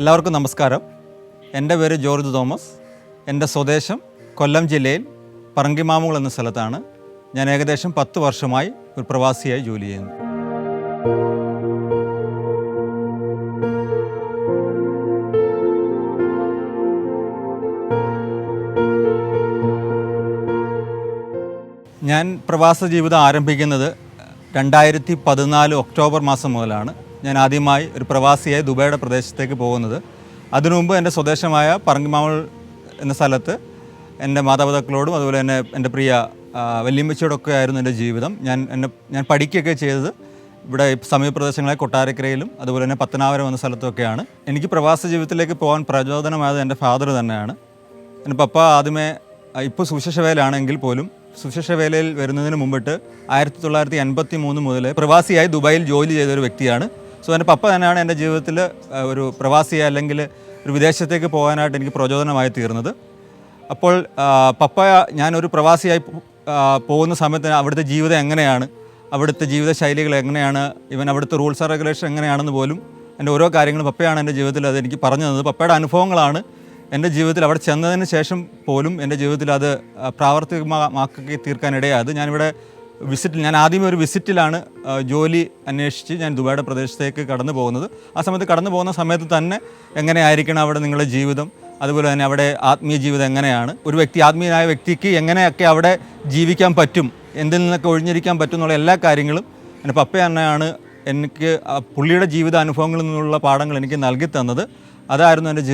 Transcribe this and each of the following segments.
എല്ലാവർക്കും നമസ്കാരം. എൻ്റെ പേര് ജോർജ് തോമസ്. എൻ്റെ സ്വദേശം കൊല്ലം ജില്ലയിൽ പറങ്കിമാമുകൾ എന്ന സ്ഥലത്താണ്. ഞാൻ ഏകദേശം 10 വർഷമായി ഒരു പ്രവാസിയായി ജോലി ചെയ്യുന്നു. ഞാൻ പ്രവാസ ജീവിതം ആരംഭിക്കുന്നത് 2014 ഒക്ടോബർ മാസം മുതലാണ്. ഞാൻ ആദ്യമായി ഒരു പ്രവാസിയായി ദുബൈയുടെ പ്രദേശത്തേക്ക് പോകുന്നത്. അതിനു മുമ്പ് എൻ്റെ സ്വദേശമായ പറങ്കിമാമുകൾ എന്ന സ്ഥലത്ത് എൻ്റെ മാതാപിതാക്കളോടും അതുപോലെ തന്നെ എൻ്റെ പ്രിയ വല്യമ്മച്ചിയോടൊക്കെ ആയിരുന്നു എൻ്റെ ജീവിതം. ഞാൻ പഠിക്കുകയൊക്കെ ചെയ്തത് ഇവിടെ സമീപപ്രദേശങ്ങളായ കൊട്ടാരക്കരയിലും അതുപോലെ തന്നെ പത്തനാപുരം എന്ന സ്ഥലത്തൊക്കെയാണ്. എനിക്ക് പ്രവാസ ജീവിതത്തിലേക്ക് പോകാൻ പ്രചോദനമായത് എൻ്റെ ഫാദർ തന്നെയാണ്. എൻ്റെ പപ്പ ആദ്യമേ ഇപ്പോൾ സുവിശേഷ വേലയാണെങ്കിൽ പോലും സുവിശേഷ വേലയിൽ വരുന്നതിന് മുമ്പിട്ട് 1983 മുതൽ പ്രവാസിയായി ദുബായിൽ ജോലി ചെയ്തൊരു വ്യക്തിയാണ്. സോ എൻ്റെ പപ്പ തന്നെയാണ് എൻ്റെ ജീവിതത്തിൽ ഒരു പ്രവാസിയായി അല്ലെങ്കിൽ ഒരു വിദേശത്തേക്ക് പോകാനായിട്ട് എനിക്ക് പ്രചോദനമായി തീർന്നത്. അപ്പോൾ പപ്പ ഞാനൊരു പ്രവാസിയായി പോകുന്ന സമയത്ത് അവിടുത്തെ ജീവിതം എങ്ങനെയാണ്, അവിടുത്തെ ജീവിത ശൈലികൾ എങ്ങനെയാണ്, ഇവൻ അവിടുത്തെ റൂൾസ് ആൻഡ് റെഗുലേഷൻ എങ്ങനെയാണെന്ന് പോലും എൻ്റെ ഓരോ കാര്യങ്ങളും പപ്പയാണ് എൻ്റെ ജീവിതത്തിൽ അത് എനിക്ക് പറഞ്ഞു തന്നത്. പപ്പയുടെ അനുഭവങ്ങളാണ് എൻ്റെ ജീവിതത്തിൽ അവിടെ ചെന്നതിന് ശേഷം പോലും എൻ്റെ ജീവിതത്തിൽ അത് പ്രാവർത്തികമാക്കി തീർക്കാനിടയായത്. ഞാൻ ആദ്യമേ ഒരു വിസിറ്റിലാണ് ജോലി അന്വേഷിച്ച് ഞാൻ ദുബായുടെ പ്രദേശത്തേക്ക് കടന്നു പോകുന്നത്. ആ സമയത്ത് കടന്നു പോകുന്ന സമയത്ത് തന്നെ എങ്ങനെയായിരിക്കണം അവിടെ നിങ്ങളുടെ ജീവിതം, അതുപോലെ തന്നെ അവിടെ ആത്മീയ ജീവിതം എങ്ങനെയാണ്, ഒരു ആത്മീയനായ വ്യക്തിക്ക് എങ്ങനെയൊക്കെ അവിടെ ജീവിക്കാൻ പറ്റും, എന്തിൽ നിന്നൊക്കെ ഒഴിഞ്ഞിരിക്കാൻ പറ്റും എന്നുള്ള എല്ലാ കാര്യങ്ങളും എൻ്റെ പപ്പ തന്നെയാണ് എനിക്ക് പുള്ളിയുടെ ജീവിത അനുഭവങ്ങളിൽ നിന്നുള്ള പാഠങ്ങൾ എനിക്ക് നൽകി തന്നത്. അതായിരുന്നു എൻ്റെ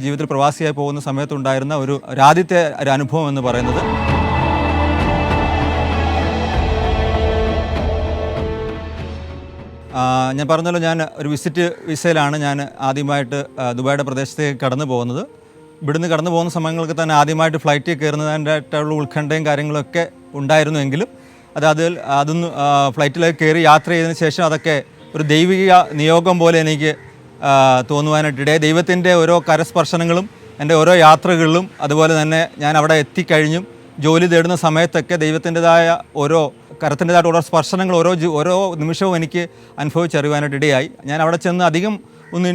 ജീവിതത്തിൽ പ്രവാസിയായി പോകുന്ന സമയത്തുണ്ടായിരുന്ന ആദ്യത്തെ ഒരു അനുഭവം എന്ന് പറയുന്നത്. ഞാൻ പറഞ്ഞല്ലോ, ഞാൻ ഒരു വിസിറ്റ് വിസയിലാണ് ഞാൻ ആദ്യമായിട്ട് ദുബായുടെ പ്രദേശത്തേക്ക് കടന്നു പോകുന്നത്. ഇവിടുന്ന് കടന്നു പോകുന്ന സമയങ്ങൾക്ക് തന്നെ ആദ്യമായിട്ട് ഫ്ലൈറ്റിൽ കയറുന്നതിൻ്റെതായിട്ടുള്ള ഉത്കണ്ഠയും കാര്യങ്ങളൊക്കെ ഉണ്ടായിരുന്നുവെങ്കിലും അതൊന്ന് ഫ്ലൈറ്റിലേക്ക് കയറി യാത്ര ചെയ്തതിന് ശേഷം അതൊക്കെ ഒരു ദൈവിക നിയോഗം പോലെ എനിക്ക് തോന്നുവാനായിട്ടിടെ ദൈവത്തിൻ്റെ ഓരോ കരസ്പർശനങ്ങളും എൻ്റെ ഓരോ യാത്രകളിലും അതുപോലെ തന്നെ ഞാൻ അവിടെ എത്തിക്കഴിഞ്ഞും ജോലി തേടുന്ന സമയത്തൊക്കെ ദൈവത്തിൻ്റെതായ കരത്തിൻ്റെതായിട്ട് ഓരോ സ്പർശനങ്ങൾ ഓരോ നിമിഷവും എനിക്ക് അനുഭവിച്ചറിയുവാനായിട്ടിടയായി. ഞാൻ അവിടെ ചെന്ന്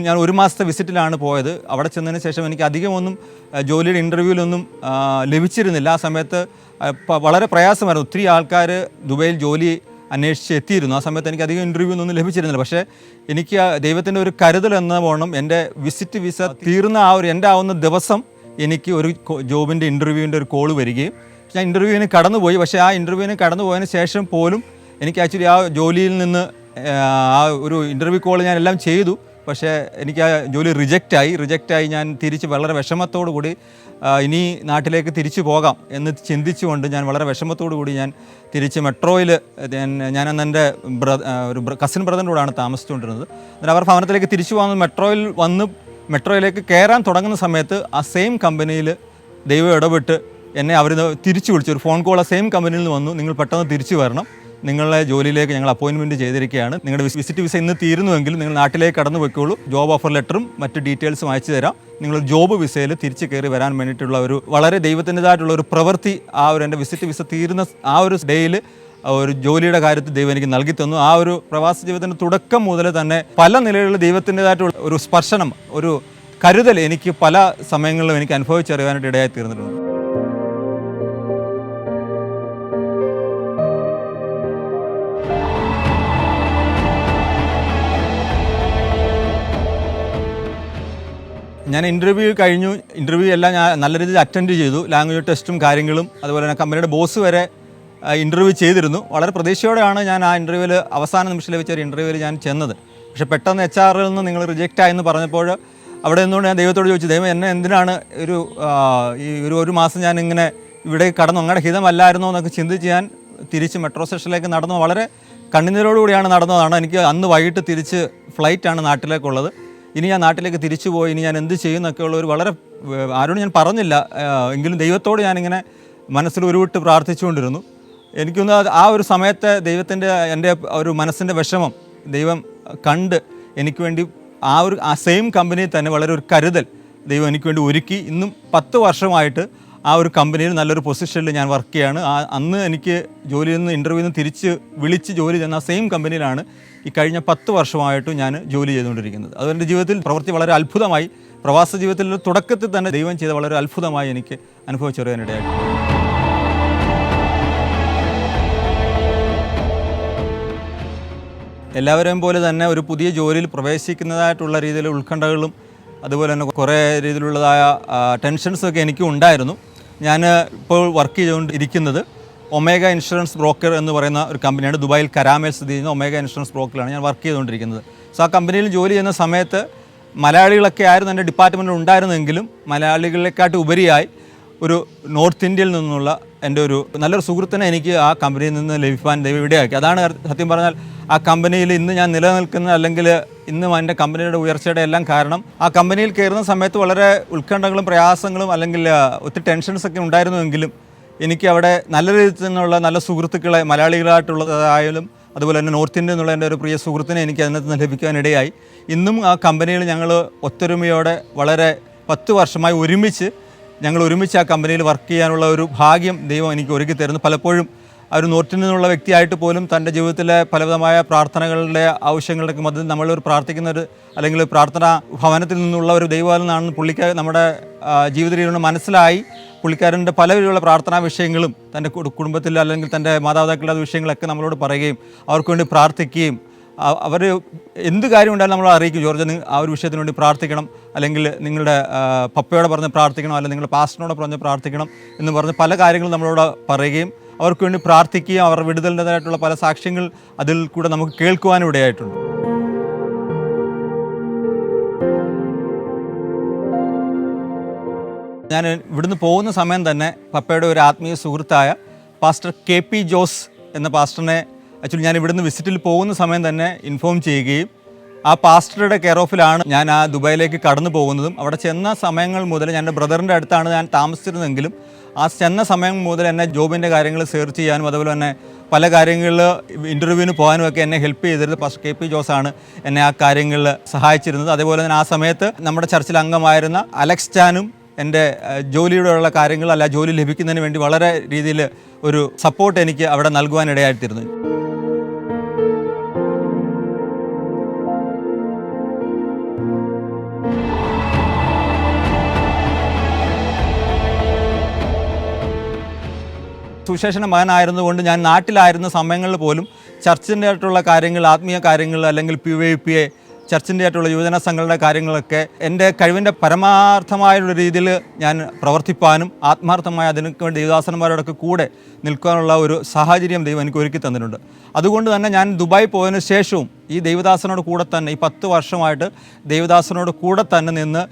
ഞാൻ 1 മാസത്തെ വിസിറ്റിലാണ് പോയത്. അവിടെ ചെന്നതിന് ശേഷം എനിക്ക് അധികമൊന്നും ജോലിയുടെ ഇൻ്റർവ്യൂവിലൊന്നും ലഭിച്ചിരുന്നില്ല. ആ സമയത്ത് വളരെ പ്രയാസമായിരുന്നു. ഒത്തിരി ആൾക്കാർ ദുബൈയിൽ ജോലി അന്വേഷിച്ച് എത്തിയിരുന്നു. ആ സമയത്ത് എനിക്ക് അധികം ഇൻ്റർവ്യൂ ഒന്നും ലഭിച്ചിരുന്നില്ല. പക്ഷേ എനിക്ക് ദൈവത്തിൻ്റെ ഒരു കരുതൽ എന്ന വണ്ണം എൻ്റെ വിസിറ്റ് വിസ തീർന്ന എൻ്റെ ആവുന്ന ദിവസം എനിക്ക് ഒരു ജോബിൻ്റെ ഇൻ്റർവ്യൂവിൻ്റെ ഒരു കോൾ വരികയും ഞാൻ ഇൻ്റർവ്യൂവിന് കടന്നുപോയി. പക്ഷേ ആ ഇൻ്റർവ്യൂവിന് കടന്നു പോയതിന് ശേഷം പോലും എനിക്ക് ആക്ച്വലി ആ ജോലിയിൽ നിന്ന് ആ ഒരു ഇൻ്റർവ്യൂ കോൾ ഞാൻ എല്ലാം ചെയ്തു. പക്ഷേ എനിക്ക് ആ ജോലി റിജക്റ്റായി ഞാൻ തിരിച്ച് വളരെ വിഷമത്തോടു കൂടി ഇനി നാട്ടിലേക്ക് തിരിച്ചു പോകാം എന്ന് ചിന്തിച്ചുകൊണ്ട് ഞാൻ വളരെ വിഷമത്തോടു കൂടി ഞാൻ തിരിച്ച് മെട്രോയിൽ ഞാനന്ന് എൻ്റെ ഒരു കസിൻ ബ്രദറിൻ്റെ കൂടെയാണ് താമസിച്ചുകൊണ്ടിരുന്നത്. എന്നിട്ട് അവർ ഭവനത്തിലേക്ക് തിരിച്ചു പോകുന്ന മെട്രോയിലേക്ക് കയറാൻ തുടങ്ങുന്ന സമയത്ത് ആ സെയിം കമ്പനിയിൽ ദൈവം ഇടപെട്ട് എന്നെ അവർ തിരിച്ചു വിളിച്ചു. ഒരു ഫോൺ കോൾ ആ സെയിം കമ്പനിയിൽ നിന്ന് വന്നു, നിങ്ങൾ പെട്ടെന്ന് തിരിച്ചു വരണം, നിങ്ങളുടെ ജോലിയിലേക്ക് ഞങ്ങൾ അപ്പോയിൻമെൻറ്റ് ചെയ്തിരിക്കുകയാണ്, നിങ്ങളുടെ വിസിറ്റ് വിസ ഇന്ന് തീരുന്നുവെങ്കിൽ നിങ്ങൾ നാട്ടിലേക്ക് കടന്നു പോയിക്കോളൂ, ജോബ് ഓഫർ ലെറ്ററും മറ്റ് ഡീറ്റെയിൽസും അയച്ചു തരാം, നിങ്ങൾ ജോബ് വിസയിൽ തിരിച്ച് കയറി വരാൻ വേണ്ടിയിട്ടുള്ള വളരെ ദൈവത്തിൻ്റെതായിട്ടുള്ള ഒരു പ്രവൃത്തി എൻ്റെ വിസിറ്റ് വിസ തീരുന്ന ആ ഒരു ഡേയിൽ ഒരു ജോലിയുടെ കാര്യത്തിൽ ദൈവം എനിക്ക് നൽകി തന്നു. ആ ഒരു പ്രവാസ ജീവിതത്തിൻ്റെ തുടക്കം മുതൽ തന്നെ പല നിലകളിൽ ദൈവത്തിൻ്റെതായിട്ടുള്ള ഒരു സ്പർശനം, ഒരു കരുതൽ എനിക്ക് പല സമയങ്ങളിലും എനിക്ക് അനുഭവിച്ചറിയാനായിട്ട് ഇടയായി തീർന്നിട്ടുണ്ട്. ഞാൻ ഇൻ്റർവ്യൂ എല്ലാം ഞാൻ നല്ല രീതിയിൽ അറ്റൻഡ് ചെയ്തു. ലാംഗ്വേജ് ടെസ്റ്റും കാര്യങ്ങളും അതുപോലെ തന്നെ കമ്പനിയുടെ ബോസ് വരെ ഇൻ്റർവ്യൂ ചെയ്തിരുന്നു. വളരെ പ്രതീക്ഷയോടെയാണ് ഞാൻ ആ ഇൻ്റർവ്യൂവിൽ അവസാന നിമിഷം ലഭിച്ച ഒരു ഇൻ്റർവ്യൂവിൽ ഞാൻ ചെന്നത്. പക്ഷേ പെട്ടെന്ന് HR-ൽ നിന്ന് നിങ്ങൾ റിജക്റ്റ് ആയെന്ന് പറഞ്ഞപ്പോൾ അവിടെ നിന്നുകൊണ്ട് ഞാൻ ദൈവത്തോട് ചോദിച്ചു, ദൈവം എന്നെ എന്തിനാണ് ഒരു മാസം ഞാൻ ഇങ്ങനെ ഇവിടെ കടന്നു, അങ്ങയുടെ ഹിതമല്ലായിരുന്നോ എന്നൊക്കെ ചിന്തിച്ച് ഞാൻ തിരിച്ച് മെട്രോ സ്റ്റേഷനിലേക്ക് നടന്നു. വളരെ കണ്ണുനീരോടുകൂടിയാണ് നടന്നതാണ്. എനിക്ക് അന്ന് വൈകിട്ട് തിരിച്ച് ഫ്ലൈറ്റാണ് നാട്ടിലേക്കുള്ളത്. ഇനി ഞാൻ നാട്ടിലേക്ക് തിരിച്ചു പോയി ഇനി ഞാൻ എന്ത് ചെയ്യുമെന്നൊക്കെയുള്ള വളരെ ആരോടും ഞാൻ പറഞ്ഞില്ല. എങ്കിലും ദൈവത്തോട് ഞാനിങ്ങനെ മനസ്സിൽ ഉരുവിട്ട് പ്രാർത്ഥിച്ചുകൊണ്ടിരുന്നു. എനിക്കൊന്ന് ആ ഒരു സമയത്തെ എൻ്റെ ഒരു മനസ്സിൻ്റെ വിഷമം ദൈവം കണ്ട് എനിക്ക് വേണ്ടി ആ സെയിം കമ്പനിയിൽ തന്നെ വളരെ ഒരു കരുതൽ ദൈവം എനിക്ക് വേണ്ടി ഒരുക്കി. ഇന്നും 10 വർഷമായിട്ട് ആ ഒരു കമ്പനിയിൽ നല്ലൊരു പൊസിഷനിൽ ഞാൻ വർക്ക് ചെയ്യാണ്. അന്ന് എനിക്ക് ജോലിയിൽ നിന്ന് ഇൻ്റർവ്യൂവിൽ നിന്ന് തിരിച്ച് വിളിച്ച് ജോലി ചെയ്യുന്ന സെയിം കമ്പനിയിലാണ് ഈ കഴിഞ്ഞ 10 വർഷമായിട്ടും ഞാൻ ജോലി ചെയ്തുകൊണ്ടിരിക്കുന്നത്. അത് എൻ്റെ ജീവിതത്തിൽ പ്രവൃത്തി വളരെ അത്ഭുതമായി, പ്രവാസ ജീവിതത്തിൽ തുടക്കത്തിൽ തന്നെ ദൈവം ചെയ്ത വളരെ അത്ഭുതമായി എനിക്ക് അനുഭവിച്ചറിയാനിടയായിട്ടുണ്ട്. എല്ലാവരെയും പോലെ തന്നെ ഒരു പുതിയ ജോലിയിൽ പ്രവേശിക്കുന്നതായിട്ടുള്ള രീതിയിലുള്ള ഉത്കണ്ഠകളും അതുപോലെ തന്നെ കുറേ രീതിയിലുള്ളതായ ടെൻഷൻസൊക്കെ എനിക്കും ഉണ്ടായിരുന്നു. ഞാൻ ഇപ്പോൾ വർക്ക് ചെയ്തുകൊണ്ടിരിക്കുന്നത് ഒമേഗ ഇൻഷുറൻസ് ബ്രോക്കർ എന്ന് പറയുന്ന ഒരു കമ്പനിയാണ്. ദുബായിൽ കരാമയിൽ സ്ഥിതി ചെയ്യുന്ന ഒമേഗ ഇൻഷുറൻസ് ബ്രോക്കറിലാണ് ഞാൻ വർക്ക് ചെയ്തുകൊണ്ടിരിക്കുന്നത്. സോ ആ കമ്പനിയിൽ ജോലി ചെയ്യുന്ന സമയത്ത് മലയാളികളൊക്കെ ആയിരുന്നു എൻ്റെ ഡിപ്പാർട്ട്മെൻറ്റിൽ ഉണ്ടായിരുന്നെങ്കിലും മലയാളികളെക്കാട്ട് ഉപരിയായി ഒരു നോർത്ത് ഇന്ത്യയിൽ നിന്നുള്ള എൻ്റെ ഒരു നല്ലൊരു സുഹൃത്തിനെ എനിക്ക് ആ കമ്പനിയിൽ നിന്ന് ലഭിക്കാൻ ദൈവം ഇടയാക്കി. അതാണ് സത്യം പറഞ്ഞാൽ ആ കമ്പനിയിൽ ഇന്ന് ഞാൻ നിലനിൽക്കുന്ന, അല്ലെങ്കിൽ ഇന്നും എൻ്റെ കമ്പനിയുടെ ഉയർച്ചയുടെ എല്ലാം കാരണം ആ കമ്പനിയിൽ കയറുന്ന സമയത്ത് വളരെ ഉത്കണ്ഠകളും പ്രയാസങ്ങളും അല്ലെങ്കിൽ ഒത്തിരി ടെൻഷൻസൊക്കെ ഉണ്ടായിരുന്നുവെങ്കിലും എനിക്ക് അവിടെ നല്ല രീതിയിൽ നിന്നുള്ള നല്ല സുഹൃത്തുക്കളെ, മലയാളികളായിട്ടുള്ളതായാലും അതുപോലെ തന്നെ നോർത്ത് ഇന്ത്യയിൽ നിന്നുള്ള എൻ്റെ ഒരു പ്രിയ സുഹൃത്തിനെ എനിക്ക് അതിനകത്ത് നിന്ന് ലഭിക്കാനിടയായി. ഇന്നും ആ കമ്പനിയിൽ ഞങ്ങൾ ഒത്തൊരുമയോടെ വളരെ 10 വർഷമായി ഞങ്ങൾ ഒരുമിച്ച് ആ കമ്പനിയിൽ വർക്ക് ചെയ്യാനുള്ള ഒരു ഭാഗ്യം ദൈവം എനിക്ക് ഒരുക്കി തരുന്നു. പലപ്പോഴും ആ ഒരു നോർത്തിൽ നിന്നുള്ള വ്യക്തിയായിട്ട് പോലും തൻ്റെ ജീവിതത്തിലെ പലവിധമായ പ്രാർത്ഥനകളുടെ ആവശ്യങ്ങളുടെയൊക്കെ മധ്യത്തിൽ നമ്മളൊരു പ്രാർത്ഥിക്കുന്ന അല്ലെങ്കിൽ പ്രാർത്ഥനാ ഭവനത്തിൽ നിന്നുള്ള ഒരു ദൈവമാണെന്ന് പുള്ളിക്ക് നമ്മുടെ ജീവിത രീതിയിൽ മനസ്സിലായി. പുള്ളിക്കാരൻ്റെ പലവിധമുള്ള പ്രാർത്ഥനാ വിഷയങ്ങളും തൻ്റെ കുടുംബത്തിൽ അല്ലെങ്കിൽ തൻ്റെ മാതാപിതാക്കളുടെ വിഷയങ്ങളൊക്കെ നമ്മളോട് പറയുകയും അവർക്ക് വേണ്ടി പ്രാർത്ഥിക്കുകയും അവർ എന്ത് കാര്യം ഉണ്ടായാലും നമ്മൾ അറിയിക്കും, ജോർജ് ആ ഒരു വിഷയത്തിന് വേണ്ടി പ്രാർത്ഥിക്കണം, അല്ലെങ്കിൽ നിങ്ങളുടെ പപ്പയോടെ പറഞ്ഞ് പ്രാർത്ഥിക്കണം, അല്ലെങ്കിൽ നിങ്ങളുടെ പാസ്റ്ററിനോട് പറഞ്ഞ് പ്രാർത്ഥിക്കണം എന്ന് പറഞ്ഞ് പല കാര്യങ്ങളും നമ്മളോട് പറയുകയും അവർക്ക് വേണ്ടി പ്രാർത്ഥിക്കുകയും അവർ വിടുതലിൻ്റെതായിട്ടുള്ള പല സാക്ഷ്യങ്ങൾ അതിൽ കൂടെ നമുക്ക് കേൾക്കുവാനും ഇടയായിട്ടുണ്ട്. ഞാൻ ഇവിടുന്ന് പോകുന്ന സമയം തന്നെ പപ്പയുടെ ഒരു ആത്മീയ സുഹൃത്തായ പാസ്റ്റർ KP ജോസ് എന്ന പാസ്റ്ററിനെ ആക്ച്വലി ഞാൻ ഇവിടുന്ന് വിസിറ്റിൽ പോകുന്ന സമയം തന്നെ ഇൻഫോം ചെയ്യുകയും ആ പാസ്റ്ററുടെ കെയർ ഓഫിലാണ് ഞാൻ ആ ദുബായിലേക്ക് കടന്നു പോകുന്നതും. അവിടെ ചെന്ന സമയങ്ങൾ മുതൽ ഞാൻ എൻ്റെ ബ്രദറിൻ്റെ അടുത്താണ് ഞാൻ താമസിച്ചിരുന്നെങ്കിലും ആ ചെന്ന സമയം മുതൽ എന്നെ ജോബിൻ്റെ കാര്യങ്ങൾ സെർച്ച് ചെയ്യാനും അതുപോലെ തന്നെ പല കാര്യങ്ങളിൽ ഇൻ്റർവ്യൂവിന് പോകാനും ഒക്കെ എന്നെ ഹെൽപ്പ് ചെയ്തിരുന്നത് പാസ്റ്റർ KP ജോസാണ് എന്നെ ആ കാര്യങ്ങളിൽ സഹായിച്ചിരുന്നത്. അതേപോലെ തന്നെ ആ സമയത്ത് നമ്മുടെ ചർച്ചിൽ അംഗമായിരുന്ന അലക്സ് ചാനും എൻ്റെ ജോലിയോടുള്ള കാര്യങ്ങൾ അല്ല ജോലി ലഭിക്കുന്നതിന് വേണ്ടി വളരെ രീതിയിൽ ഒരു സപ്പോർട്ട് എനിക്ക് അവിടെ നൽകുവാനിടയായിത്തീരുന്നു. സുവിശേഷ മകനായിരുന്നുകൊണ്ട് ഞാൻ നാട്ടിലായിരുന്ന സമയങ്ങളിൽ പോലും ചർച്ചിൻ്റെ ആയിട്ടുള്ള കാര്യങ്ങൾ, ആത്മീയ കാര്യങ്ങൾ അല്ലെങ്കിൽ PYPA ചർച്ചിൻ്റെ ആയിട്ടുള്ള യുവജന സംഘങ്ങളുടെ കാര്യങ്ങളൊക്കെ എൻ്റെ കഴിവിൻ്റെ പരമാർത്ഥമായുള്ള രീതിയിൽ ഞാൻ പ്രവർത്തിപ്പാനും ആത്മാർത്ഥമായി അതിനൊക്കെ വേണ്ടി ദൈവദാസന്മാരോടൊക്കെ കൂടെ നിൽക്കാനുള്ള ഒരു സാഹചര്യം ദൈവം എനിക്ക് ഒരുക്കി തന്നിട്ടുണ്ട്. അതുകൊണ്ട് തന്നെ ഞാൻ ദുബായ് പോയതിനു ശേഷവും ഈ ദൈവദാസനോട് കൂടെ തന്നെ ഈ 10 വർഷമായിട്ട് ദൈവദാസനോട് കൂടെ തന്നെ നിന്ന്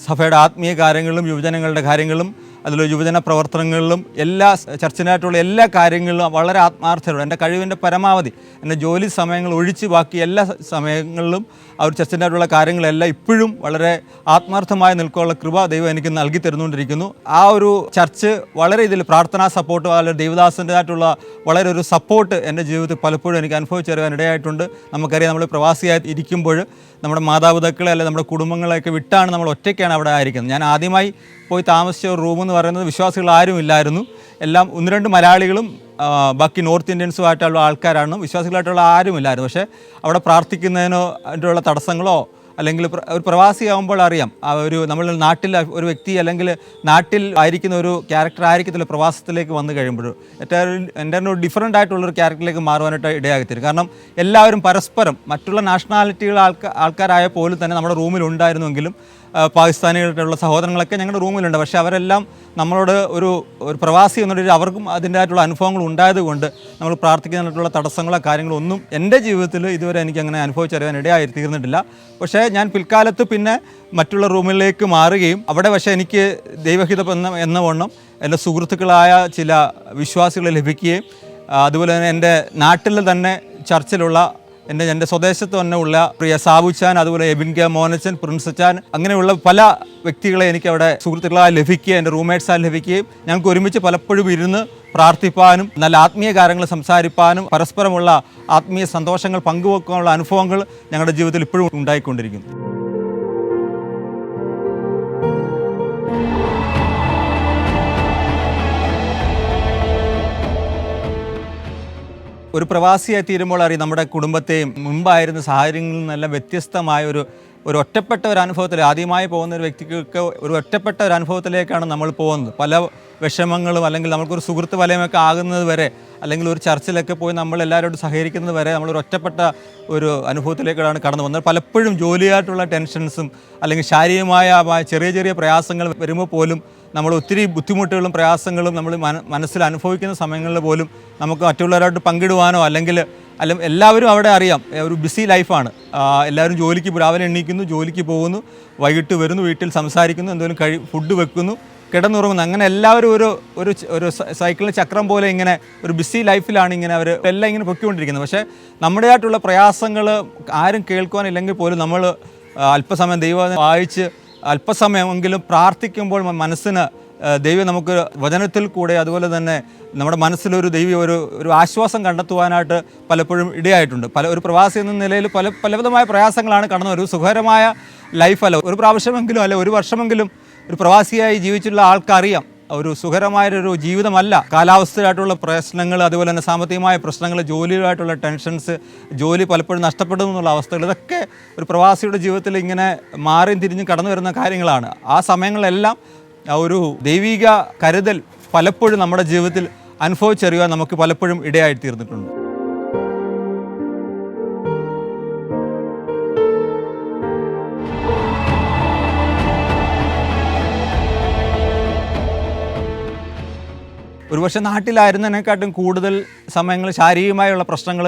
സഭയുടെ ആത്മീയ കാര്യങ്ങളിലും യുവജനങ്ങളുടെ കാര്യങ്ങളും അതിൽ യുവജന പ്രവർത്തനങ്ങളിലും എല്ലാ ചർച്ചിനായിട്ടുള്ള എല്ലാ കാര്യങ്ങളിലും വളരെ ആത്മാർത്ഥതയോടെ എൻ്റെ കഴിവിൻ്റെ പരമാവധി എൻ്റെ ജോലി സമയങ്ങൾ ഒഴിച്ച് ബാക്കി എല്ലാ സമയങ്ങളിലും ആ ഒരു ചർച്ചിനായിട്ടുള്ള കാര്യങ്ങളെല്ലാം ഇപ്പോഴും വളരെ ആത്മാർത്ഥമായി നിൽക്കാനുള്ള കൃപ ദൈവം എനിക്ക് നൽകി തരുന്നുകൊണ്ടിരിക്കുന്നു. ആ ഒരു ചർച്ച് വളരെ ഇതിൽ പ്രാർത്ഥനാ സപ്പോർട്ട് അല്ലെങ്കിൽ ദൈവദാസൻ്റെതായിട്ടുള്ള വളരെ ഒരു സപ്പോർട്ട് എൻ്റെ ജീവിതത്തിൽ പലപ്പോഴും എനിക്ക് അനുഭവിച്ചറിയാൻ ഇടയായിട്ടുണ്ട്. നമുക്കറിയാം, നമ്മൾ പ്രവാസിയായി ഇരിക്കുമ്പോൾ നമ്മുടെ മാതാപിതാക്കളെ അല്ലെങ്കിൽ നമ്മുടെ കുടുംബങ്ങളെയൊക്കെ വിട്ടാണ് നമ്മൾ ഒറ്റയ്ക്കാണ് അവിടെ ആയിരിക്കുന്നത്. ഞാൻ ആദ്യമായി പോയി താമസിച്ച ഒരു റൂമെന്ന് പറയുന്നത് വിശ്വാസികൾ ആരും ഇല്ലായിരുന്നു. എല്ലാം 1-2 മലയാളികളും ബാക്കി നോർത്ത് ഇന്ത്യൻസുമായിട്ടുള്ള ആൾക്കാരാണ്, വിശ്വാസികളായിട്ടുള്ള ആരുമില്ലായിരുന്നു. പക്ഷേ അവിടെ പ്രാർത്ഥിക്കുന്നതിനോ അതിനുള്ള തടസ്സങ്ങളോ അല്ലെങ്കിൽ ഒരു പ്രവാസിയാകുമ്പോൾ അറിയാം ആ ഒരു നമ്മൾ നാട്ടിൽ ഒരു വ്യക്തി അല്ലെങ്കിൽ നാട്ടിൽ ആയിരിക്കുന്ന ഒരു ക്യാരക്ടർ ആയിരിക്കത്തില്ല പ്രവാസത്തിലേക്ക് വന്നു കഴിയുമ്പോൾ എൻ്റെ ഒരു ഡിഫറൻ്റ് ആയിട്ടുള്ളൊരു ക്യാരക്ടറിലേക്ക് മാറുവാനായിട്ട് ഇടയാകത്തില്ല. കാരണം എല്ലാവരും പരസ്പരം മറ്റുള്ള നാഷണാലിറ്റികൾ ആൾക്കാരായ പോലും തന്നെ നമ്മുടെ റൂമിലുണ്ടായിരുന്നെങ്കിലും പാകിസ്ഥാനികളായിട്ടുള്ള സഹോദരങ്ങളൊക്കെ ഞങ്ങളുടെ റൂമിലുണ്ട്. പക്ഷേ അവരെല്ലാം നമ്മളോട് ഒരു പ്രവാസി എന്നുള്ള അവർക്കും അതിൻ്റെതായിട്ടുള്ള അനുഭവങ്ങൾ ഉണ്ടായതുകൊണ്ട് നമ്മൾ പ്രാർത്ഥിക്കുന്നതിനായിട്ടുള്ള തടസ്സങ്ങളോ കാര്യങ്ങളോ ഒന്നും എൻ്റെ ജീവിതത്തിൽ ഇതുവരെ എനിക്കങ്ങനെ അനുഭവിച്ചറിയാൻ ഇടയായി തീർന്നിട്ടില്ല. പക്ഷേ ഞാൻ പിൽക്കാലത്ത് പിന്നെ മറ്റുള്ള റൂമിലേക്ക് മാറുകയും അവിടെ പക്ഷേ എനിക്ക് ദൈവഹിതം എന്ന വണ്ണം എൻ്റെ സുഹൃത്തുക്കളായ ചില വിശ്വാസികളെ ലഭിക്കുകയും അതുപോലെ തന്നെ എൻ്റെ നാട്ടിൽ തന്നെ ചർച്ചിലുള്ള എൻ്റെ സ്വദേശത്ത് തന്നെ ഉള്ള പ്രിയ സാബുച്ചാൻ, അതുപോലെ എബിൻ കെ മോനച്ചൻ, പ്രിൻസച്ചാൻ, അങ്ങനെയുള്ള പല വ്യക്തികളെ എനിക്ക് അവിടെ സുഹൃത്തുക്കളായി ലഭിക്കുകയും എൻ്റെ റൂംമേറ്റ്സായി ലഭിക്കുകയും ഞങ്ങൾക്ക് ഒരുമിച്ച് പലപ്പോഴും ഇരുന്ന് പ്രാർത്ഥിപ്പാനും നല്ല ആത്മീയ കാര്യങ്ങൾ സംസാരിപ്പാനും പരസ്പരമുള്ള ആത്മീയ സന്തോഷങ്ങൾ പങ്കുവെക്കാനുള്ള അനുഭവങ്ങൾ ഞങ്ങളുടെ ജീവിതത്തിൽ ഇപ്പോഴും ഉണ്ടായിക്കൊണ്ടിരിക്കുന്നു. ഒരു പ്രവാസിയായി തീരുമ്പോൾ അറിയാം നമ്മുടെ കുടുംബത്തെയും മുമ്പായിരുന്ന സാഹചര്യങ്ങളിൽ നിന്നെല്ലാം വ്യത്യസ്തമായ ഒരു ഒറ്റപ്പെട്ട ഒരു അനുഭവത്തിൽ ആദ്യമായി പോകുന്ന ഒരു വ്യക്തിക്ക് ഒരു ഒറ്റപ്പെട്ട ഒരു അനുഭവത്തിലേക്കാണ് നമ്മൾ പോകുന്നത്. പല വിഷമങ്ങളും അല്ലെങ്കിൽ നമുക്കൊരു സുഹൃത്ത് വലയമൊക്കെ ആകുന്നത് വരെ അല്ലെങ്കിൽ ഒരു ചർച്ചിലൊക്കെ പോയി നമ്മൾ എല്ലാവരോടും സഹകരിക്കുന്നത് വരെ നമ്മളൊരു ഒറ്റപ്പെട്ട ഒരു അനുഭവത്തിലേക്കാണ് കടന്നു പോകുന്നത്. പലപ്പോഴും ജോലിയായിട്ടുള്ള ടെൻഷൻസും അല്ലെങ്കിൽ ശാരീരികമായ ചെറിയ ചെറിയ പ്രയാസങ്ങൾ വരുമ്പോൾ പോലും നമ്മൾ ഒത്തിരി ബുദ്ധിമുട്ടുകളും പ്രയാസങ്ങളും നമ്മൾ മനസ്സിൽ അനുഭവിക്കുന്ന സമയങ്ങളിൽ പോലും നമുക്ക് മറ്റുള്ളവരായിട്ട് പങ്കിടുവാനോ അല്ലെങ്കിൽ എല്ലാവരും അവിടെ അറിയാം ഒരു ബിസി ലൈഫാണ്. എല്ലാവരും ജോലിക്ക് രാവിലെ എണീക്കുന്നു, ജോലിക്ക് പോകുന്നു, വൈകിട്ട് വരുന്നു, വീട്ടിൽ സംസാരിക്കുന്നു, എന്തെങ്കിലും ഫുഡ് വെക്കുന്നു, കിടന്നുറങ്ങുന്നു. അങ്ങനെ എല്ലാവരും ഒരു സൈക്കിളിന് ചക്രം പോലെ ഇങ്ങനെ ഒരു ബിസി ലൈഫിലാണ് ഇങ്ങനെ അവർ എല്ലാം ഇങ്ങനെ പൊയ്ക്കൊണ്ടിരിക്കുന്നത്. പക്ഷേ നമ്മുടേതായിട്ടുള്ള പ്രയാസങ്ങൾ ആരും കേൾക്കുവാനില്ലെങ്കിൽ പോലും നമ്മൾ അല്പസമയം ദൈവം വായിച്ച് അല്പസമയമെങ്കിലും പ്രാർത്ഥിക്കുമ്പോൾ മനസ്സിന് ദൈവം നമുക്ക് വചനത്തിൽ കൂടെ അതുപോലെ തന്നെ നമ്മുടെ മനസ്സിലൊരു ഒരു ആശ്വാസം കണ്ടെത്തുവാനായിട്ട് പലപ്പോഴും ഇടയായിട്ടുണ്ട്. ഒരു പ്രവാസി എന്ന നിലയിൽ പലവിധമായ പ്രയാസങ്ങളാണ് കടന്നു. ഒരു സുഖകരമായ ലൈഫല്ല. ഒരു പ്രാവശ്യമെങ്കിലും അല്ല ഒരു വർഷമെങ്കിലും ഒരു പ്രവാസിയായി ജീവിച്ചിട്ടുള്ള ആൾക്കറിയാം ഒരു സുഖകരമായൊരു ജീവിതമല്ല. കാലാവസ്ഥയായിട്ടുള്ള പ്രശ്നങ്ങൾ, അതുപോലെ തന്നെ സാമ്പത്തികമായ പ്രശ്നങ്ങൾ, ജോലിയുമായിട്ടുള്ള ടെൻഷൻസ്, ജോലി പലപ്പോഴും നഷ്ടപ്പെടുന്നു എന്നുള്ള അവസ്ഥകൾ, ഇതൊക്കെ ഒരു പ്രവാസിയുടെ ജീവിതത്തിൽ ഇങ്ങനെ മാറിയും തിരിഞ്ഞും കടന്നു വരുന്ന കാര്യങ്ങളാണ്. ആ സമയങ്ങളിലെല്ലാം ഒരു ദൈവിക കരുതൽ പലപ്പോഴും നമ്മുടെ ജീവിതത്തിൽ അനുഭവിച്ചറിയുവാൻ നമുക്ക് പലപ്പോഴും ഇടയായിത്തീർന്നിട്ടുണ്ട്. ഒരുപക്ഷെ നാട്ടിലായിരുന്നതിനെക്കാട്ടും കൂടുതൽ സമയങ്ങൾ ശാരീരികമായുള്ള പ്രശ്നങ്ങൾ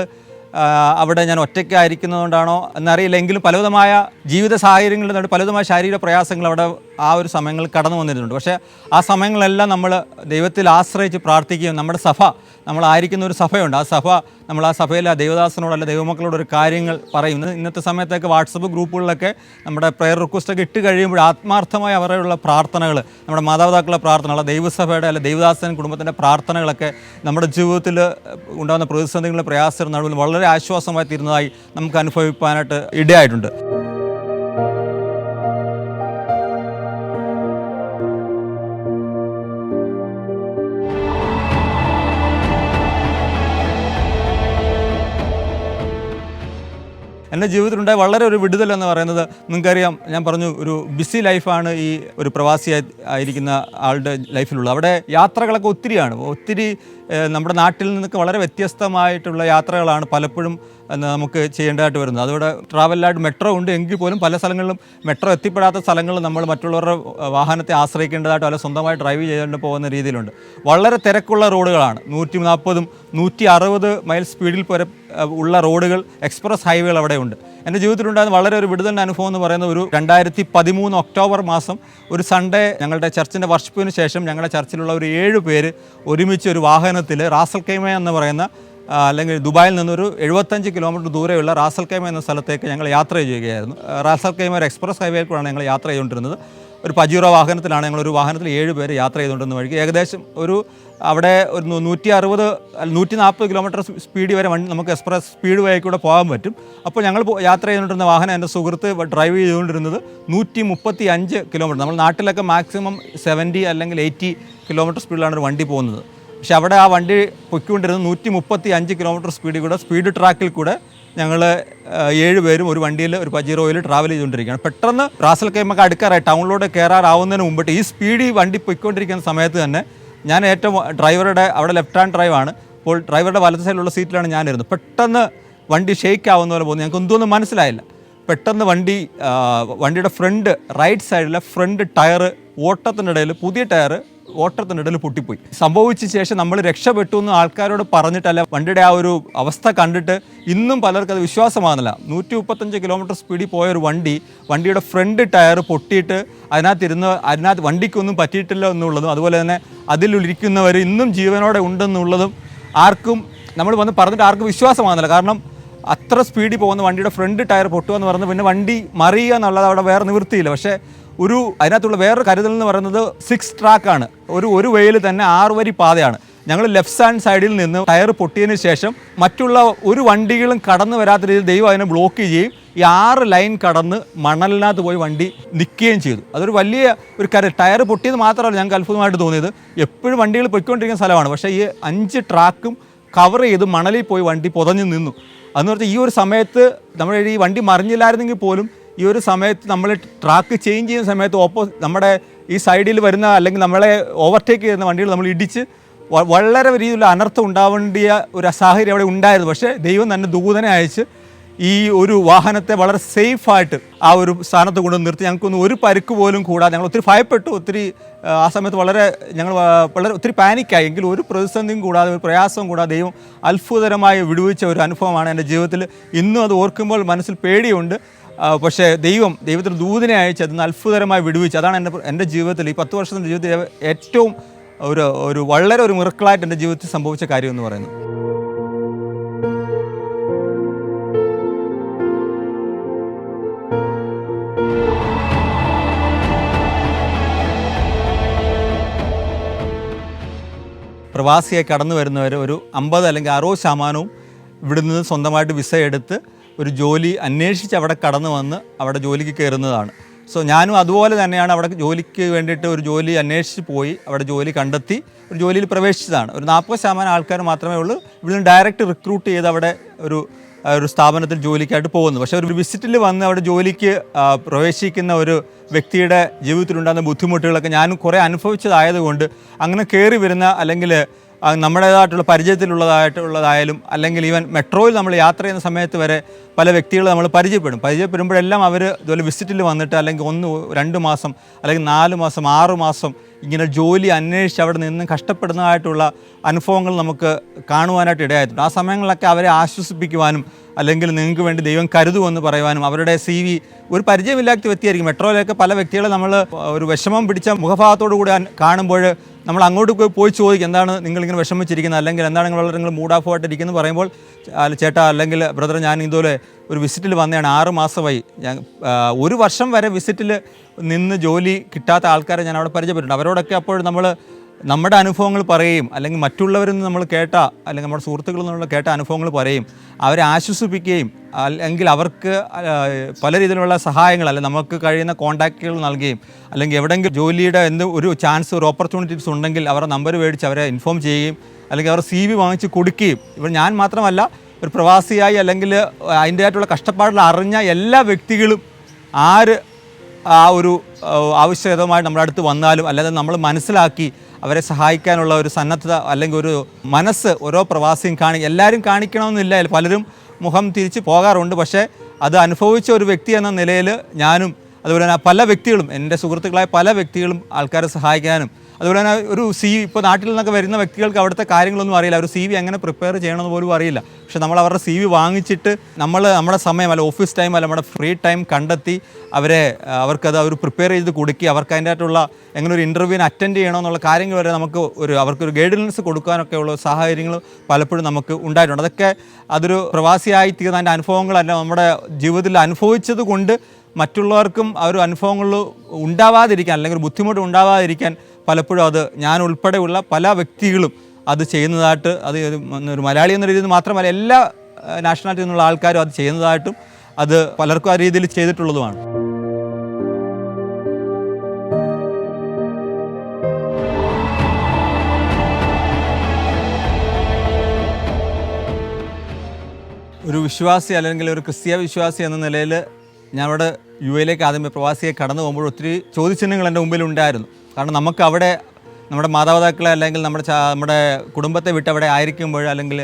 അവിടെ ഞാൻ ഒറ്റയ്ക്കായിരിക്കുന്നതുകൊണ്ടാണോ എന്നറിയില്ല, എങ്കിലും പലവിധമായ ജീവിത സാഹചര്യങ്ങളിൽ നിന്ന് പലവിധമായ ശാരീരിക പ്രയാസങ്ങൾ അവിടെ ആ ഒരു സമയങ്ങളിൽ കടന്നു വന്നിരുന്നുണ്ട്. പക്ഷേ ആ സമയങ്ങളെല്ലാം നമ്മൾ ദൈവത്തിൽ ആശ്രയിച്ച് പ്രാർത്ഥിക്കുകയും നമ്മുടെ സഭ നമ്മളായിരിക്കുന്ന ഒരു സഭയുണ്ട്. ആ സഭയിൽ ആ ദൈവദാസനോട് അല്ല ദൈവമക്കളോട് ഒരു കാര്യങ്ങൾ പറയും. ഇന്നത്തെ സമയത്തൊക്കെ വാട്സപ്പ് ഗ്രൂപ്പുകളിലൊക്കെ നമ്മുടെ പ്രെയർ റിക്വസ്റ്റൊക്കെ ഇട്ട് കഴിയുമ്പോൾ ആത്മാർത്ഥമായി അവരുള്ള പ്രാർത്ഥനകൾ, നമ്മുടെ മാതാപിതാക്കളുടെ പ്രാർത്ഥനകൾ, ദൈവസഭയുടെ അല്ല ദൈവദാസൻ കുടുംബത്തിൻ്റെ പ്രാർത്ഥനകളൊക്കെ നമ്മുടെ ജീവിതത്തിൽ ഉണ്ടാകുന്ന പ്രതിസന്ധികളുടെ പ്രയാസങ്ങളുടെ നടുവിൽ വളരെ ആശ്വാസമായി തീരുന്നതായി നമുക്ക് അനുഭവിക്കാനായിട്ട് ഇടയായിട്ടുണ്ട്. എൻ്റെ ജീവിതത്തിലുണ്ടായ വളരെ ഒരു വിടുതൽ എന്ന് പറയുന്നത് നിങ്ങൾക്കറിയാം, ഞാൻ പറഞ്ഞു ഒരു ബിസി ലൈഫാണ് ഈ ഒരു പ്രവാസിയായി ആയിരിക്കുന്ന ആളുടെ ലൈഫിലുള്ളത്. അവിടെ യാത്രകളൊക്കെ ഒത്തിരി നമ്മുടെ നാട്ടിൽ നിന്നൊക്കെ വളരെ വ്യത്യസ്തമായിട്ടുള്ള യാത്രകളാണ് പലപ്പോഴും നമുക്ക് ചെയ്യേണ്ടതായിട്ട് വരുന്നത്. അതുകൊണ്ട് ട്രാവലിലായിട്ട് മെട്രോ ഉണ്ട് എങ്കിൽ പോലും പല സ്ഥലങ്ങളിലും മെട്രോ എത്തിപ്പെടാത്ത സ്ഥലങ്ങളിൽ നമ്മൾ മറ്റുള്ളവരുടെ വാഹനത്തെ ആശ്രയിക്കേണ്ടതായിട്ടോ അല്ലെങ്കിൽ സ്വന്തമായി ഡ്രൈവ് ചെയ്തുകൊണ്ട് പോകുന്ന രീതിയിലുണ്ട്. വളരെ തിരക്കുള്ള റോഡുകളാണ്. 140 160 മൈൽ സ്പീഡിൽ വരെ ഉള്ള റോഡുകൾ, എക്സ്പ്രസ് ഹൈവേകൾ അവിടെ ഉണ്ട്. എൻ്റെ ജീവിതത്തിലുണ്ടായിരുന്ന വളരെ ഒരു വിടുതലിൻ്റെ അനുഭവം എന്ന് പറയുന്നത് ഒരു 2013 ഒക്ടോബർ മാസം ഒരു സൺഡേ ഞങ്ങളുടെ ചർച്ചിൻ്റെ വർഷിപ്പിന് ശേഷം ഞങ്ങളുടെ ചർച്ചിലുള്ള ഒരു 7 പേര് ഒരുമിച്ച് ഒരു വാഹനത്തിൽ റാസൽ ഖൈമ എന്ന് പറയുന്ന അല്ലെങ്കിൽ ദുബായിൽ നിന്നൊരു 75 കിലോമീറ്റർ ദൂരെയുള്ള റാസൽ ഖൈമ എന്ന സ്ഥലത്തേക്ക് ഞങ്ങൾ യാത്ര ചെയ്യുകയായിരുന്നു. റാസൽ ഖൈമ ഒരു എക്സ്പ്രസ് ഹൈവേയിൽ കൂടെയാണ് ഞങ്ങൾ യാത്ര ചെയ്തുകൊണ്ടിരുന്നത്. ഒരു പജീറോ വാഹനത്തിലാണ് ഞങ്ങളൊരു വാഹനത്തിൽ 7 പേര് യാത്ര ചെയ്തുകൊണ്ടിരുന്ന വഴിക്ക് ഏകദേശം അവിടെ ഒരു 140 കിലോമീറ്റർ സ്പീഡ് വരെ നമുക്ക് എക്സ്പ്രസ് സ്പീഡ് വഴി കൂടെ പോകാൻ പറ്റും. അപ്പോൾ ഞങ്ങൾ യാത്ര ചെയ്തുകൊണ്ടിരുന്ന വാഹനം എൻ്റെ സുഹൃത്ത് ഡ്രൈവ് ചെയ്തുകൊണ്ടിരുന്നത് 135 കിലോമീറ്റർ. നമ്മൾ നാട്ടിലൊക്കെ മാക്സിമം 70 അല്ലെങ്കിൽ 80 കിലോമീറ്റർ സ്പീഡിലാണ് ഒരു വണ്ടി പോകുന്നത്. പക്ഷെ അവിടെ ആ വണ്ടി പൊയ്ക്കൊണ്ടിരുന്നത് 135 കിലോമീറ്റർ സ്പീഡിൽ കൂടെ, സ്പീഡ് ട്രാക്കിൽ കൂടെ ഞങ്ങൾ 7 പേരും ഒരു വണ്ടിയിൽ ഒരു പജീറോയിൽ ട്രാവൽ ചെയ്തുകൊണ്ടിരിക്കുകയാണ്. പെട്ടെന്ന് റാസൽ ഖൈമക്ക് അടുക്കാറായി ടൗണിലോട്ട് കയറാറാവുന്നതിന് മുമ്പിട്ട് ഈ സ്പീഡിൽ വണ്ടി പൊയ്ക്കൊണ്ടിരിക്കുന്ന സമയത്ത് തന്നെ ഞാൻ ഏറ്റവും ഡ്രൈവറുടെ അവിടെ ലെഫ്റ്റ് ഹാൻഡ് ഡ്രൈവാണ്. അപ്പോൾ ഡ്രൈവറുടെ വലത്ത് സൈഡിലുള്ള സീറ്റിലാണ് ഞാനിരുന്നത്. പെട്ടെന്ന് വണ്ടി ഷെയ്ക്ക് ആവുന്ന പോലെ പോകുന്നു. ഞങ്ങൾക്ക് എന്തോന്നും മനസ്സിലായില്ല. പെട്ടെന്ന് വണ്ടിയുടെ റൈറ്റ് സൈഡിലെ ഫ്രണ്ട് ടയർ ഓട്ടത്തിനിടയിൽ പുതിയ ടയർ ഓട്ടത്തിനിടയിൽ പൊട്ടിപ്പോയി. സംഭവിച്ച ശേഷം നമ്മൾ രക്ഷപ്പെട്ടു എന്ന് ആൾക്കാരോട് പറഞ്ഞിട്ടല്ല, വണ്ടിയുടെ ആ ഒരു അവസ്ഥ കണ്ടിട്ട് ഇന്നും പലർക്കും അത് വിശ്വാസമാകുന്നില്ല. 135 കിലോമീറ്റർ സ്പീഡിൽ പോയ ഒരു വണ്ടിയുടെ ഫ്രണ്ട് ടയർ പൊട്ടിയിട്ട് അതിനകത്ത് വണ്ടിക്കൊന്നും പറ്റിയിട്ടില്ല എന്നുള്ളതും അതുപോലെ തന്നെ അതിലിരിക്കുന്നവർ ഇന്നും ജീവനോടെ ഉണ്ടെന്നുള്ളതും നമ്മൾ വന്ന് പറഞ്ഞിട്ട് ആർക്കും വിശ്വാസമാകുന്നില്ല. കാരണം അത്ര സ്പീഡിൽ പോകുന്ന വണ്ടിയുടെ ഫ്രണ്ട് ടയർ പൊട്ടുക എന്ന് പറയുന്നത് പിന്നെ വണ്ടി മറിയുക എന്നുള്ളത് അവിടെ വേറെ നിവൃത്തിയില്ല. പക്ഷേ അതിനകത്തുള്ള വേറൊരു കരുതൽ എന്ന് പറയുന്നത് 6 ട്രാക്കാണ്. ഒരു വേയിൽ തന്നെ 6 വരി പാതയാണ്. ഞങ്ങൾ ലെഫ്റ്റ് ഹാൻഡ് സൈഡിൽ നിന്ന് ടയർ പൊട്ടിയതിന് ശേഷം മറ്റുള്ള ഒരു വണ്ടികളും കടന്നു വരാത്ത രീതിയിൽ ദൈവം അതിനെ ബ്ലോക്ക് ചെയ്യുകയും ഈ 6 ലൈൻ കടന്ന് മണലിനകത്ത് പോയി വണ്ടി നിൽക്കുകയും ചെയ്തു. അതൊരു വലിയ ഒരു ടയർ പൊട്ടിയത് മാത്രമല്ല ഞങ്ങൾക്ക് അത്ഭുതമായിട്ട് തോന്നിയത്. എപ്പോഴും വണ്ടികൾ പൊയ്ക്കൊണ്ടിരിക്കുന്ന സ്ഥലമാണ്, പക്ഷേ ഈ 5 ട്രാക്കും കവർ ചെയ്ത് മണലിൽ പോയി വണ്ടി പുതഞ്ഞു നിന്നു. അതെന്ന് പറഞ്ഞാൽ ഈ ഒരു സമയത്ത് നമ്മുടെ ഈ വണ്ടി മറിഞ്ഞില്ലായിരുന്നെങ്കിൽ പോലും ഈ ഒരു സമയത്ത് നമ്മൾ ട്രാക്ക് ചേഞ്ച് ചെയ്യുന്ന സമയത്ത് നമ്മുടെ ഈ സൈഡിൽ വരുന്ന അല്ലെങ്കിൽ നമ്മളെ ഓവർടേക്ക് ചെയ്യുന്ന വണ്ടികൾ നമ്മൾ ഇടിച്ച് വളരെ രീതിയിലുള്ള അനർത്ഥം ഉണ്ടാവേണ്ടിയ ഒരു സാഹചര്യം അവിടെ ഉണ്ടായിരുന്നു. പക്ഷേ ദൈവം തന്നെ ദൂതനെ അയച്ച് ഈ ഒരു വാഹനത്തെ വളരെ സേഫായിട്ട് ആ ഒരു സ്ഥാനത്ത് കൊണ്ട് നിർത്തി. ഞങ്ങൾക്കൊന്നും ഒരു പരിക്ക് പോലും കൂടാതെ ഞങ്ങൾ ഒത്തിരി ഭയപ്പെട്ടു. ആ സമയത്ത് വളരെ ഒത്തിരി പാനിക്കായി. എങ്കിലും ഒരു പ്രതിസന്ധിയും കൂടാതെ ഒരു പ്രയാസവും കൂടാതെ ദൈവം അത്ഭുതകരമായി വിടുവിച്ച ഒരു അനുഭവമാണ് എൻ്റെ ജീവിതത്തിൽ. ഇന്നും അത് ഓർക്കുമ്പോൾ മനസ്സിൽ പേടിയുണ്ട്. പക്ഷേ ദൈവത്തിന് ദൂതനെ അയച്ച് അതിന് അത്ഭുതകരമായി വിടുവിച്ച്. അതാണ് എൻ്റെ ജീവിതത്തിൽ ഈ 10 വർഷത്തിൻ്റെ ജീവിതത്തിൽ ഏറ്റവും വളരെ ഒരു മിറക്കിളായിട്ട് എൻ്റെ ജീവിതത്തിൽ സംഭവിച്ച കാര്യം എന്ന് പറയുന്നത്. പ്രവാസിയായി കടന്നു വരുന്നവർ ഒരു 50 അല്ലെങ്കിൽ 60% ഇവിടെ നിന്ന് സ്വന്തമായിട്ട് വിസ എടുത്ത് ഒരു ജോലി അന്വേഷിച്ച് അവിടെ കടന്നു വന്ന് അവിടെ ജോലിക്ക് കയറുന്നതാണ്. ഞാനും അതുപോലെ തന്നെയാണ് അവിടെ ജോലിക്ക് വേണ്ടിയിട്ട് ഒരു ജോലി അന്വേഷിച്ച് പോയി അവിടെ ജോലി കണ്ടെത്തി ഒരു ജോലിയിൽ പ്രവേശിച്ചതാണ്. ഒരു 40% ആൾക്കാർ മാത്രമേ ഉള്ളൂ ഇവിടുന്ന് ഡയറക്റ്റ് റിക്രൂട്ട് ചെയ്ത് അവിടെ ഒരു സ്ഥാപനത്തിൽ ജോലിക്കായിട്ട് പോകുന്നു. പക്ഷേ ഒരു വിസിറ്റിൽ വന്ന് അവിടെ ജോലിക്ക് പ്രവേശിക്കുന്ന ഒരു വ്യക്തിയുടെ ജീവിതത്തിലുണ്ടാകുന്ന ബുദ്ധിമുട്ടുകളൊക്കെ ഞാനും കുറേ അനുഭവിച്ചതായതുകൊണ്ട് അങ്ങനെ കയറി വരുന്ന അല്ലെങ്കിൽ നമ്മുടേതായിട്ടുള്ള പരിചയത്തിലുള്ളതായാലും അല്ലെങ്കിൽ ഈവൻ മെട്രോയിൽ നമ്മൾ യാത്ര ചെയ്യുന്ന സമയത്ത് വരെ പല വ്യക്തികൾ നമ്മൾ പരിചയപ്പെടുമ്പോഴെല്ലാം അവർ ഇതുപോലെ വിസിറ്റിൽ വന്നിട്ട് അല്ലെങ്കിൽ 1-2 മാസം അല്ലെങ്കിൽ 4 മാസം 6 മാസം ഇങ്ങനെ ജോലി അന്വേഷിച്ച് അവിടെ നിന്ന് കഷ്ടപ്പെടുന്നതായിട്ടുള്ള അനുഭവങ്ങൾ നമുക്ക് കാണുവാനായിട്ട് ഇടയായിട്ടുണ്ട്. ആ സമയങ്ങളിലൊക്കെ അവരെ ആശ്വസിപ്പിക്കുവാനും അല്ലെങ്കിൽ നിങ്ങൾക്ക് വേണ്ടി ദൈവം കരുതുമെന്ന് പറയുവാനും അവരുടെ CV ഒരു പരിചയമില്ലാത്ത വ്യക്തിയായിരിക്കും. മെട്രോയിലൊക്കെ പല വ്യക്തികളെ നമ്മൾ ഒരു വിഷമം പിടിച്ച മുഖഭാവത്തോടു കൂടി കാണുമ്പോൾ നമ്മൾ അങ്ങോട്ട് പോയി ചോദിക്കും, എന്താണ് നിങ്ങളിങ്ങനെ വിഷമിച്ചിരിക്കുന്നത്, അല്ലെങ്കിൽ എന്താണ് നിങ്ങൾ മൂഡ് ഓഫ് ആയിട്ടിരിക്കുന്നത് പറയുമ്പോൾ, ചേട്ടാ അല്ലെങ്കിൽ ബ്രദർ ഞാൻ ഇതുപോലെ ഒരു വിസിറ്റിൽ വന്നതാണ് 6 മാസമായി, ഞാൻ 1 വർഷം വരെ വിസിറ്റിൽ നിന്ന് ജോലി കിട്ടാത്ത ആൾക്കാരെ ഞാൻ അവിടെ പരിചയപ്പെട്ടിട്ടുണ്ട്. അവരോടൊക്കെ അപ്പോൾ നമ്മൾ നമ്മുടെ അനുഭവങ്ങൾ പറയുകയും അല്ലെങ്കിൽ മറ്റുള്ളവരിൽ നിന്ന് നമ്മൾ അല്ലെങ്കിൽ നമ്മുടെ സുഹൃത്തുക്കളിൽ നിന്നുള്ള കേട്ട അനുഭവങ്ങൾ പറയുകയും അവരെ ആശ്വസിപ്പിക്കുകയും അല്ലെങ്കിൽ അവർക്ക് പല രീതിയിലുള്ള സഹായങ്ങൾ അല്ലെങ്കിൽ നമുക്ക് കഴിയുന്ന കോൺടാക്റ്റുകൾ നൽകുകയും അല്ലെങ്കിൽ എവിടെയെങ്കിലും ജോലിയുടെ ഒരു ചാൻസ് ഒരു ഓപ്പർച്യൂണിറ്റീസ് ഉണ്ടെങ്കിൽ അവരുടെ നമ്പർ മേടിച്ച് അവരെ ഇൻഫോം ചെയ്യുകയും അല്ലെങ്കിൽ അവർ CV വാങ്ങിച്ച് കൊടുക്കുകയും. ഇവിടെ ഞാൻ മാത്രമല്ല ഒരു പ്രവാസിയായി അല്ലെങ്കിൽ അതിൻ്റെതായിട്ടുള്ള കഷ്ടപ്പാടിൽ അറിഞ്ഞ എല്ലാ വ്യക്തികളും ആ ഒരു ആവശ്യകതമായി നമ്മുടെ അടുത്ത് വന്നാലും അല്ലാതെ നമ്മൾ മനസ്സിലാക്കി അവരെ സഹായിക്കാനുള്ള ഒരു സന്നദ്ധത അല്ലെങ്കിൽ ഒരു മനസ്സ് ഓരോ പ്രവാസിയും എല്ലാവരും കാണിക്കണമെന്നില്ല, പലരും മുഖം തിരിച്ച് പോകാറുണ്ട്. പക്ഷേ അത് അനുഭവിച്ച ഒരു വ്യക്തി എന്ന നിലയിൽ ഞാനും അതുപോലെ തന്നെ പല വ്യക്തികളും എൻ്റെ സുഹൃത്തുക്കളായ പല വ്യക്തികളും ആൾക്കാരെ സഹായിക്കാനും അതുപോലെ തന്നെ ഒരു CV ഇപ്പോൾ നാട്ടിൽ നിന്നൊക്കെ വരുന്ന വ്യക്തികൾക്ക് അവിടുത്തെ കാര്യങ്ങളൊന്നും അറിയില്ല, ഒരു CV എങ്ങനെ പ്രിപ്പയർ ചെയ്യണമെന്ന് പോലും അറിയില്ല. പക്ഷെ നമ്മൾ അവരുടെ CV വാങ്ങിച്ചിട്ട് നമ്മുടെ സമയം അല്ല ഓഫീസ് ടൈം അല്ല നമ്മുടെ ഫ്രീ ടൈം കണ്ടെത്തി അവർക്കത് അവർ പ്രിപ്പയർ ചെയ്ത് കൊടുക്കുക, അവർക്ക് അതിൻ്റെതായിട്ടുള്ള എങ്ങനെ ഒരു ഇൻ്റർവ്യൂവിന് അറ്റൻഡ് ചെയ്യണമെന്നുള്ള കാര്യങ്ങൾ വരെ അവർക്കൊരു ഗൈഡൻസ് കൊടുക്കാനൊക്കെ ഉള്ള സാഹചര്യങ്ങൾ പലപ്പോഴും നമുക്ക് ഉണ്ടായിട്ടുണ്ട്. അതൊരു പ്രവാസിയായി തീർന്ന അതിൻ്റെ അനുഭവങ്ങളല്ല നമ്മുടെ ജീവിതത്തിൽ അനുഭവിച്ചത് കൊണ്ട് മറ്റുള്ളവർക്കും ആ ഒരു അനുഭവങ്ങൾ ഉണ്ടാവാതിരിക്കാൻ അല്ലെങ്കിൽ ഒരു ബുദ്ധിമുട്ട് ഉണ്ടാവാതിരിക്കാൻ പലപ്പോഴും അത് ഞാൻ ഉൾപ്പെടെയുള്ള പല വ്യക്തികളും അത് ചെയ്യുന്നതായിട്ട്, അത് ഒരു മലയാളി എന്ന രീതിയിൽ മാത്രമല്ല എല്ലാ നാഷണാലിറ്റിയിൽ നിന്നുള്ള ആൾക്കാരും അത് ചെയ്യുന്നതായിട്ടും അത് പലർക്കും ആ രീതിയിൽ ചെയ്തിട്ടുള്ളതുമാണ്. ഒരു വിശ്വാസി അല്ലെങ്കിൽ ഒരു ക്രിസ്തീയ വിശ്വാസി എന്ന നിലയിൽ ഞാൻ അവിടെ UAയിലേക്ക് ആദ്യമേ പ്രവാസിയെ കടന്നു പോകുമ്പോൾ ഒത്തിരി ചോദ്യചിഹ്നങ്ങൾ എൻ്റെ മുമ്പിലുണ്ടായിരുന്നു. കാരണം നമുക്ക് അവിടെ നമ്മുടെ മാതാപിതാക്കളെ അല്ലെങ്കിൽ നമ്മുടെ കുടുംബത്തെ വിട്ട് അവിടെ ആയിരിക്കുമ്പോൾ അല്ലെങ്കിൽ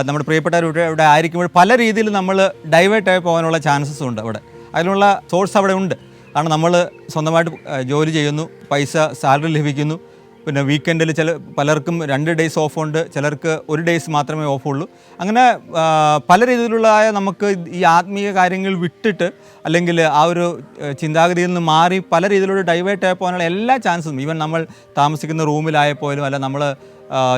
നമ്മുടെ പ്രിയപ്പെട്ടവർ അവിടെ ആയിരിക്കുമ്പോൾ പല രീതിയിൽ നമ്മൾ ഡൈവേർട്ടായി പോകാനുള്ള ചാൻസസ് ഉണ്ട്. അവിടെ അതിനുള്ള സോഴ്സ് അവിടെ ഉണ്ട്. കാരണം നമ്മൾ സ്വന്തമായിട്ട് ജോലി ചെയ്യുന്നു, പൈസ സാലറി ലഭിക്കുന്നു, പിന്നെ വീക്കെൻഡിൽ പലർക്കും 2 ഡേയ്സ് ഓഫ് ഉണ്ട്, ചിലർക്ക് 1 ഡേയ്സ് മാത്രമേ ഓഫുള്ളൂ. അങ്ങനെ പല രീതിയിലുള്ളതായ നമുക്ക് ഈ ആത്മീയ കാര്യങ്ങൾ വിട്ടിട്ട് അല്ലെങ്കിൽ ആ ഒരു ചിന്താഗതിയിൽ നിന്ന് മാറി പല രീതിയിലുള്ള ഡൈവേർട്ടായി പോകാനുള്ള എല്ലാ ചാൻസും, ഈവൻ നമ്മൾ താമസിക്കുന്ന റൂമിലായപ്പോലും അല്ല നമ്മൾ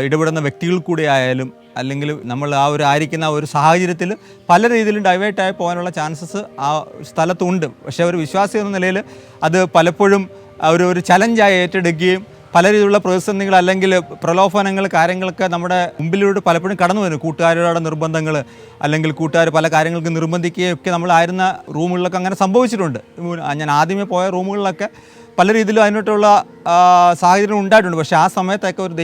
ഇടപെടുന്ന വ്യക്തികൾ കൂടി ആയാലും അല്ലെങ്കിൽ നമ്മൾ ആയിരിക്കുന്ന ഒരു സാഹചര്യത്തിൽ പല രീതിയിലും ഡൈവേർട്ടായി പോകാനുള്ള ചാൻസസ് ആ സ്ഥലത്തുണ്ട്. പക്ഷേ ഒരു വിശ്വാസി എന്ന നിലയിൽ അത് പലപ്പോഴും ഒരു ചലഞ്ചായി ഏറ്റെടുക്കുകയും പല രീതിയിലുള്ള പ്രതിസന്ധികൾ അല്ലെങ്കിൽ പ്രലോഭനങ്ങൾ കാര്യങ്ങളൊക്കെ നമ്മുടെ മുമ്പിലൂടെ പലപ്പോഴും കടന്നു വരുന്നു. കൂട്ടുകാരുടെ നിർബന്ധങ്ങൾ അല്ലെങ്കിൽ കൂട്ടുകാർ പല കാര്യങ്ങൾക്ക് നിർബന്ധിക്കുകയൊക്കെ നമ്മളായിരുന്ന റൂമുകളിലൊക്കെ അങ്ങനെ സംഭവിച്ചിട്ടുണ്ട്. ഞാൻ ആദ്യമേ പോയ റൂമുകളിലൊക്കെ പല രീതിയിലും അതിനോട്ടുള്ള സാഹചര്യം ഉണ്ടായിട്ടുണ്ട്. പക്ഷേ ആ സമയത്തൊക്കെ ഒരു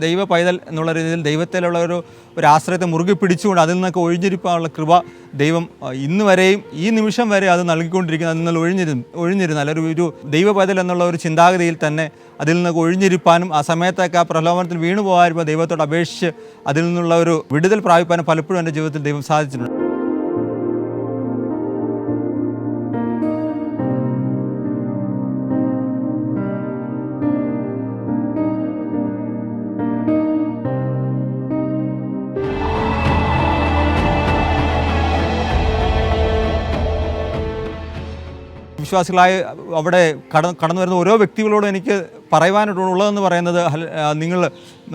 ദൈവ പൈതൽ എന്നുള്ള രീതിയിൽ ദൈവത്തിലുള്ള ഒരു ആശ്രയത്തെ മുറുകെ പിടിച്ചുകൊണ്ട് അതിൽ നിന്നൊക്കെ ഒഴിഞ്ഞിരിക്കാനുള്ള കൃപ ദൈവം ഇന്ന് വരെയും ഈ നിമിഷം വരെ അത് നൽകിക്കൊണ്ടിരിക്കുന്നത്. അതിൽ നിന്ന് ഒഴിഞ്ഞിരുന്നാൽ ഒരു ദൈവ പൈതൽ എന്നുള്ള ഒരു ചിന്താഗതിയിൽ തന്നെ അതിൽ നിന്നൊക്കെ ഒഴിഞ്ഞിരിപ്പാനും ആ സമയത്തൊക്കെ ആ പ്രലോഭനത്തിൽ വീണു പോകാതിരിപ്പോൾ ദൈവത്തോട് അപേക്ഷിച്ച് അതിൽ നിന്നുള്ള ഒരു വിടുതൽ പ്രാപിപ്പാനും പലപ്പോഴും എൻ്റെ ജീവിതത്തിൽ ദൈവം സാധിച്ചിട്ടുണ്ട്. വിശ്വാസികളായി അവിടെ കടന്നു വരുന്ന ഓരോ വ്യക്തികളോടും എനിക്ക് പറയുവാനായിട്ടുള്ളതെന്ന് പറയുന്നത്, നിങ്ങൾ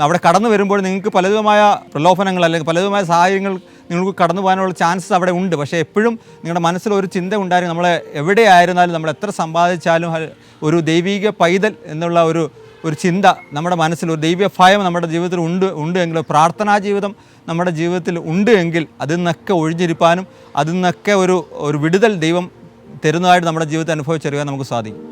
അവിടെ കടന്നു വരുമ്പോൾ നിങ്ങൾക്ക് പലവിധമായ പ്രലോഭനങ്ങൾ അല്ലെങ്കിൽ പലവിധമായ സാഹചര്യങ്ങൾ നിങ്ങൾക്ക് കടന്നു പോകാനുള്ള ചാൻസസ് അവിടെ ഉണ്ട്. പക്ഷേ എപ്പോഴും നിങ്ങളുടെ മനസ്സിലൊരു ചിന്ത ഉണ്ടായിരിക്കും, നമ്മളെ എവിടെയായിരുന്നാലും നമ്മൾ എത്ര സമ്പാദിച്ചാലും ഒരു ദൈവിക പൈതൽ എന്നുള്ള ഒരു ചിന്ത നമ്മുടെ മനസ്സിൽ, ഒരു ദൈവ ഭയം നമ്മുടെ ജീവിതത്തിൽ ഉണ്ട് എങ്കിൽ, പ്രാർത്ഥനാ ജീവിതം നമ്മുടെ ജീവിതത്തിൽ ഉണ്ട് എങ്കിൽ അതിൽ നിന്നൊക്കെ ഒഴിഞ്ഞിരിപ്പാനും അതിൽ നിന്നൊക്കെ ഒരു വിടുതൽ ദൈവം തരുന്നതായിട്ട് നമ്മുടെ ജീവിതത്തെ അനുഭവിച്ചറിയാൻ നമുക്ക് സാധിക്കും.